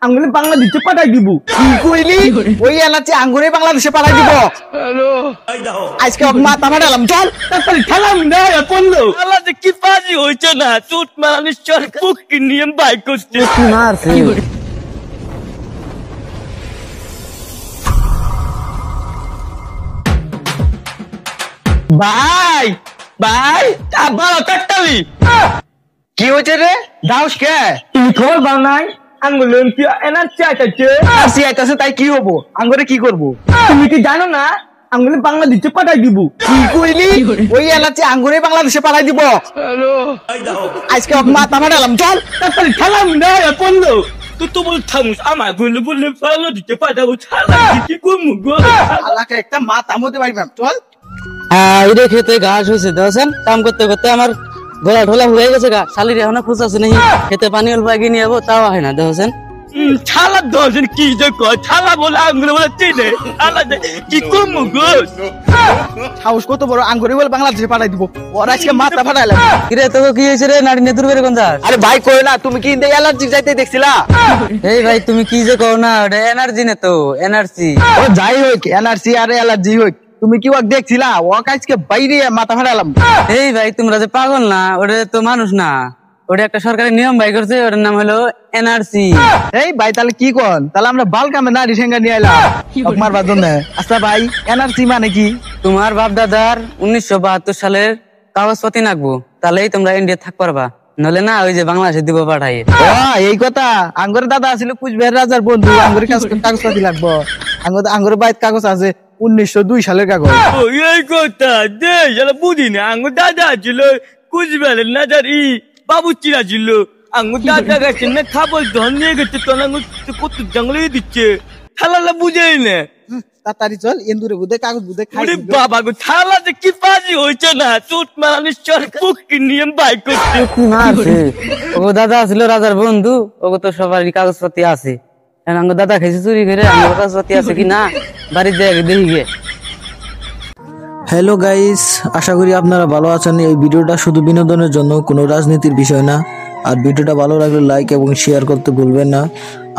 আঙ্গুলে বাংলাদেশে পাঠাই দিব। কি কইলি? ওই এলাচি আঙ্গুরে বাংলাদেশে পাঠাই দিব। হ্যালো আজকে মাথা ফাটালাম, চল তাড়াতাড়ি খেলাম না পড়লো। আল্লাহ কি বাজি হইছে না, চুট মারানি সরকার বুকি নিয়ম বাই করছে। মারছে ভাই ভাই আবার কাটতালি কি হয়েছে রে? দাউস কে? তুমি খবর পাও নাই? আঙ্গুলে এনার্জি আইতাছে। আসি আইতাছে, তাই কি হবো? আঙ্গুরে কি করবো? তুমি কি জানো না আঙ্গুলে বাংলাদেশে পাঠাই দিব? কি কইলি? ওই এলাচি আঙ্গুরে বাংলাদেশে পাঠাই দিব। হ্যালো আজকে মাথা ফাটালাম, চল তাড়াতাড়ি খেলাম না পড়লো। তুই তো বল থামুস আমার বলে বলে ভালো দিতে পাঠাবো ছাড়া কি করবো গো। আলাকে একটা মাথা মধ্যে পাইবাম, চল। এটা খেতে ঘাস হয়েছে দেখছেন, কাম করতে করতে আমার গলা ঢোলা হয়ে গেছে গা। শালির এখনো খুঁজাছে নাকি, খেতে পানি অল্প এগিয়ে নিয়ে যাবো, তাও হয় না দেখছেন। ছালা দর্শন কি যে কয়, ছালা বলে আঙ্গুলে বলে চিনে আল্লাহ কি করবো গো। সাহস কত বড়, আঙ্গুরে বলে বাংলাদেশে পাঠাই দিব। ওর আজকে মাথা ফাটাইলাম। কিরে তোকে কি হয়েছে রে? নারী নেতুর বের কোন যাস? আরে ভাই কই না, তুমি কি ইন্দে অ্যালার্জি যাইতে দেখছিলা? এই ভাই তুমি কি যে কও না, ওটা এনার্জি নে তো, এনার্জি। ও যাই হোক, এনার্জি আর অ্যালার্জি হোক, তুমি কি ওকে দেখছিলা? ওকে আজকে বাইরে মাথা ফাটালাম। এই ভাই তোমরা যে পাগল না, ওটা তো মানুষ না, ওটা একটা সরকারি নিয়ম বাই করছে, ওটার নাম হলো এনআরসি। এই ভাই তাহলে কি কন? তাহলে আমরা বালকামে নারী ঠেঙ্গা নিয়ে এলাম ওকে মারবার জন্য। আচ্ছা ভাই, এনআরসি মানে কি? তোমার বাপ দাদার 1972 সালের কাগজপত্র নাকবো, তাহলেই তোমরা ইন্ডিয়া থাক পারবা, নলে না ওই যে বাংলাদেশে দিব পাঠাই। ও এই কথা। আঙ্গুরের দাদা ছিল কুচবিহার রাজার বন্ধু, আঙ্গুরের কাগজপাতি লাগবো। আঙ্গুরের বাইর কাগজ আছে 1902 সালের কাগজ। ও এই কথা দে যারা বুঝি না, আঙ্গুর দাদা ছিল কুচবিহারের নাজার বাবুচিরা ছিল। আঙ্গুর দাদা গেছে না খাবার ধন নিয়ে গেছে, তোর আঙ্গুর কত জঙ্গলে দিচ্ছে, থালা বুঝেই না। তাড়াতাড়ি চল, এন্দুরে বুঝে কাগজ বুঝে খাই। ওরে বাবা গো, থালা যে কি বাজি হয়েছে না, চুট মারানি সরকার বুকি নিয়ম বাই করছে। ওগো দাদা ছিল রাজার বন্ধু, ওগো তো সবারই কাগজপত্র আছে। আমার দাদা খাইছে চুরি করে, আমার কাগজপত্র আছে কি না বাড়ির জায়গায় দেখি গে। হ্যালো গাইস, আশা করি আপনারা ভালো আছেন। এই ভিডিওটা শুধু বিনোদনের জন্য, কোনো রাজনীতির বিষয় না। আর ভিডিওটা ভালো লাগলে লাইক এবং শেয়ার করতে ভুলবেন না।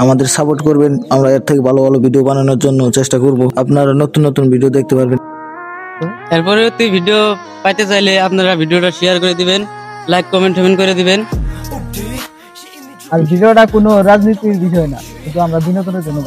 আমাদের সাপোর্ট করবেন, আমরা এর থেকে ভালো ভালো ভিডিও বানানোর জন্য চেষ্টা করব। আপনারা নতুন নতুন ভিডিও দেখতে পারবেন। এরপরে তুই ভিডিও পাইতে চাইলে আপনারা ভিডিওটা শেয়ার করে দিবেন, লাইক কমেন্ট করে দিবেন। আর ভিডিওটা কোনো রাজনীতির বিষয় না, কিন্তু আমরা বিনোদনের জন্য